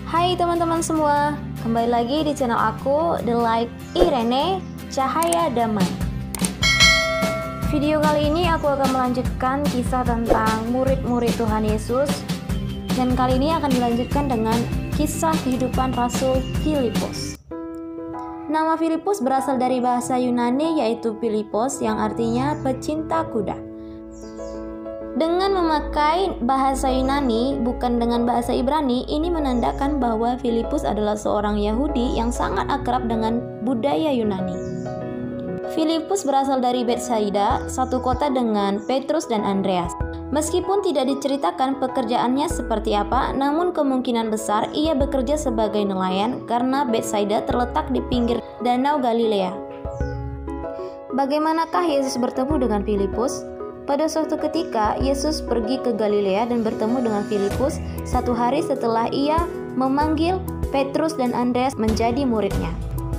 Hai teman-teman semua, kembali lagi di channel aku, The Light Irene, Cahaya Damai. Video kali ini aku akan melanjutkan kisah tentang murid-murid Tuhan Yesus. Dan kali ini akan dilanjutkan dengan kisah kehidupan Rasul Filipus. Nama Filipus berasal dari bahasa Yunani yaitu Philippos yang artinya pecinta kuda. Dengan memakai bahasa Yunani bukan dengan bahasa Ibrani, ini menandakan bahwa Filipus adalah seorang Yahudi yang sangat akrab dengan budaya Yunani. Filipus berasal dari Betsaida, satu kota dengan Petrus dan Andreas. Meskipun tidak diceritakan pekerjaannya seperti apa, namun kemungkinan besar ia bekerja sebagai nelayan karena Betsaida terletak di pinggir Danau Galilea. Bagaimanakah Yesus bertemu dengan Filipus? Pada suatu ketika, Yesus pergi ke Galilea dan bertemu dengan Filipus 1 hari setelah ia memanggil Petrus dan Andreas menjadi muridnya.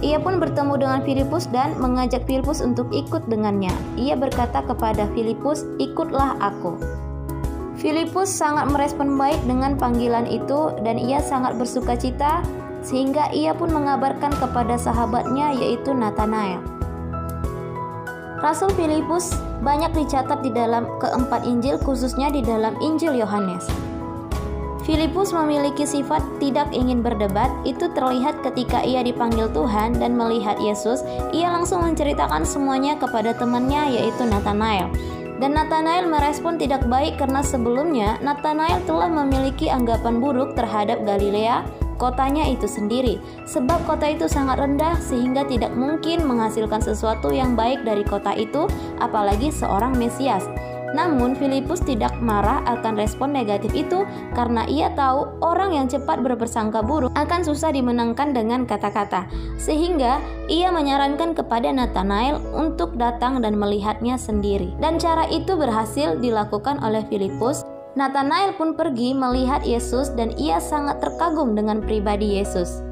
Ia pun bertemu dengan Filipus dan mengajak Filipus untuk ikut dengannya. Ia berkata kepada Filipus, "Ikutlah aku." Filipus sangat merespon baik dengan panggilan itu dan ia sangat bersukacita sehingga ia pun mengabarkan kepada sahabatnya yaitu Natanael. Rasul Filipus banyak dicatat di dalam keempat Injil, khususnya di dalam Injil Yohanes. Filipus memiliki sifat tidak ingin berdebat. Itu terlihat ketika ia dipanggil Tuhan dan melihat Yesus. Ia langsung menceritakan semuanya kepada temannya yaitu Natanael. Dan Natanael merespon tidak baik karena sebelumnya Natanael telah memiliki anggapan buruk terhadap Galilea, kotanya itu sendiri, sebab kota itu sangat rendah sehingga tidak mungkin menghasilkan sesuatu yang baik dari kota itu, apalagi seorang Mesias. Namun Filipus tidak marah akan respon negatif itu karena ia tahu orang yang cepat berprasangka buruk akan susah dimenangkan dengan kata-kata, sehingga ia menyarankan kepada Natanael untuk datang dan melihatnya sendiri. Dan cara itu berhasil dilakukan oleh Filipus. Natanael pun pergi melihat Yesus dan ia sangat terkagum dengan pribadi Yesus.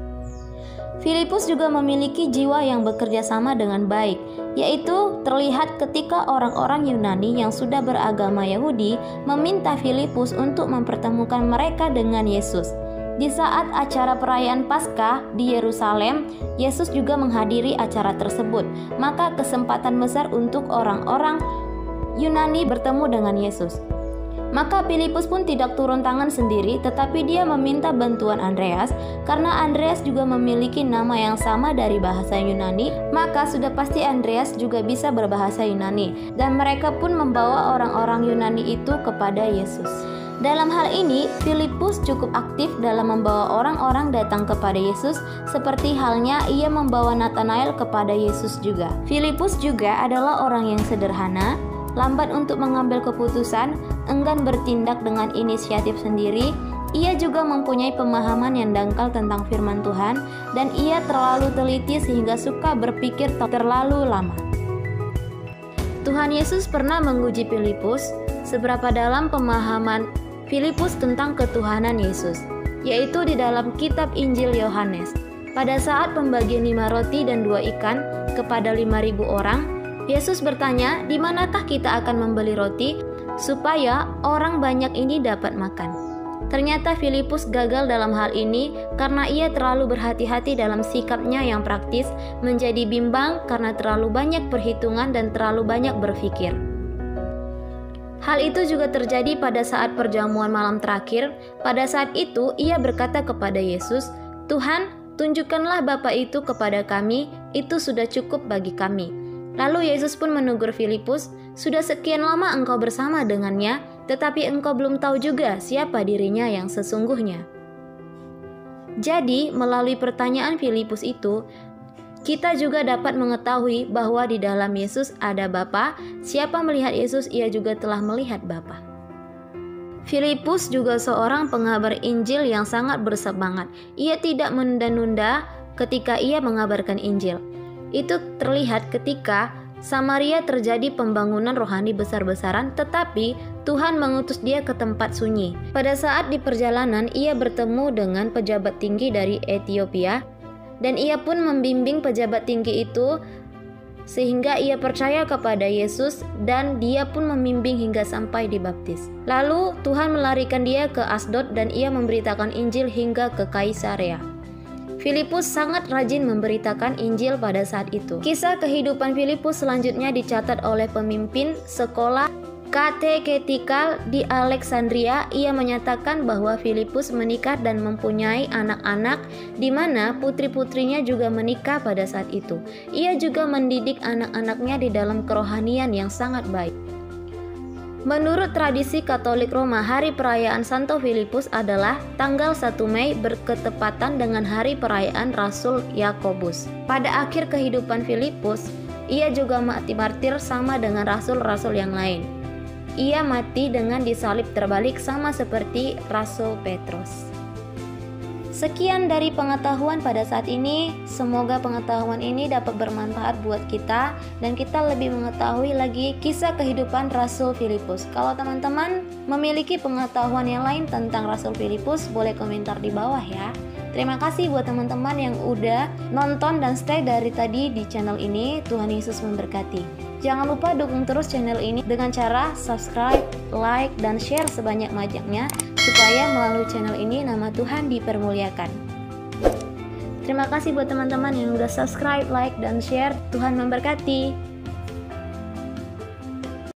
Filipus juga memiliki jiwa yang bekerja sama dengan baik, yaitu terlihat ketika orang-orang Yunani yang sudah beragama Yahudi meminta Filipus untuk mempertemukan mereka dengan Yesus. Di saat acara perayaan Paskah di Yerusalem, Yesus juga menghadiri acara tersebut. Maka kesempatan besar untuk orang-orang Yunani bertemu dengan Yesus. Maka Filipus pun tidak turun tangan sendiri, tetapi dia meminta bantuan Andreas. Karena Andreas juga memiliki nama yang sama dari bahasa Yunani, maka sudah pasti Andreas juga bisa berbahasa Yunani. Dan mereka pun membawa orang-orang Yunani itu kepada Yesus. Dalam hal ini, Filipus cukup aktif dalam membawa orang-orang datang kepada Yesus, seperti halnya ia membawa Natanael kepada Yesus juga. Filipus juga adalah orang yang sederhana, lambat untuk mengambil keputusan, enggan bertindak dengan inisiatif sendiri. Ia juga mempunyai pemahaman yang dangkal tentang firman Tuhan, dan ia terlalu teliti sehingga suka berpikir terlalu lama. Tuhan Yesus pernah menguji Filipus seberapa dalam pemahaman Filipus tentang ketuhanan Yesus, yaitu di dalam kitab Injil Yohanes. Pada saat pembagian 5 roti dan 2 ikan kepada 5.000 orang, Yesus bertanya, "Di manakah kita akan membeli roti supaya orang banyak ini dapat makan?" Ternyata Filipus gagal dalam hal ini karena ia terlalu berhati-hati dalam sikapnya yang praktis, menjadi bimbang karena terlalu banyak perhitungan dan terlalu banyak berpikir. Hal itu juga terjadi pada saat perjamuan malam terakhir. Pada saat itu ia berkata kepada Yesus, "Tuhan, tunjukkanlah Bapa itu kepada kami, itu sudah cukup bagi kami." Lalu Yesus pun menegur Filipus, "Sudah sekian lama engkau bersama dengannya, tetapi engkau belum tahu juga siapa dirinya yang sesungguhnya." Jadi, melalui pertanyaan Filipus itu, kita juga dapat mengetahui bahwa di dalam Yesus ada Bapa. Siapa melihat Yesus, ia juga telah melihat Bapa. Filipus juga seorang pengabar Injil yang sangat bersemangat. Ia tidak menunda-nunda ketika ia mengabarkan Injil. Itu terlihat ketika Samaria terjadi pembangunan rohani besar-besaran, tetapi Tuhan mengutus dia ke tempat sunyi. Pada saat di perjalanan, ia bertemu dengan pejabat tinggi dari Ethiopia, dan ia pun membimbing pejabat tinggi itu sehingga ia percaya kepada Yesus dan dia pun membimbing hingga sampai dibaptis. Lalu Tuhan melarikan dia ke Asdod dan ia memberitakan Injil hingga ke Kaisarea. Filipus sangat rajin memberitakan Injil pada saat itu. Kisah kehidupan Filipus selanjutnya dicatat oleh pemimpin sekolah kateketikal di Alexandria. Ia menyatakan bahwa Filipus menikah dan mempunyai anak-anak, di mana putri-putrinya juga menikah pada saat itu. Ia juga mendidik anak-anaknya di dalam kerohanian yang sangat baik. Menurut tradisi Katolik Roma, hari perayaan Santo Filipus adalah tanggal 1 Mei berketepatan dengan hari perayaan Rasul Yakobus. Pada akhir kehidupan Filipus, ia juga mati martir sama dengan rasul-rasul yang lain. Ia mati dengan disalib terbalik sama seperti Rasul Petrus. Sekian dari pengetahuan pada saat ini. Semoga pengetahuan ini dapat bermanfaat buat kita dan kita lebih mengetahui lagi kisah kehidupan Rasul Filipus. Kalau teman-teman memiliki pengetahuan yang lain tentang Rasul Filipus, boleh komentar di bawah ya. Terima kasih buat teman-teman yang udah nonton dan stay dari tadi di channel ini. Tuhan Yesus memberkati. Jangan lupa dukung terus channel ini dengan cara subscribe, like, dan share sebanyak-banyaknya supaya melalui channel ini nama Tuhan dipermuliakan. Terima kasih buat teman-teman yang udah subscribe, like, dan share. Tuhan memberkati.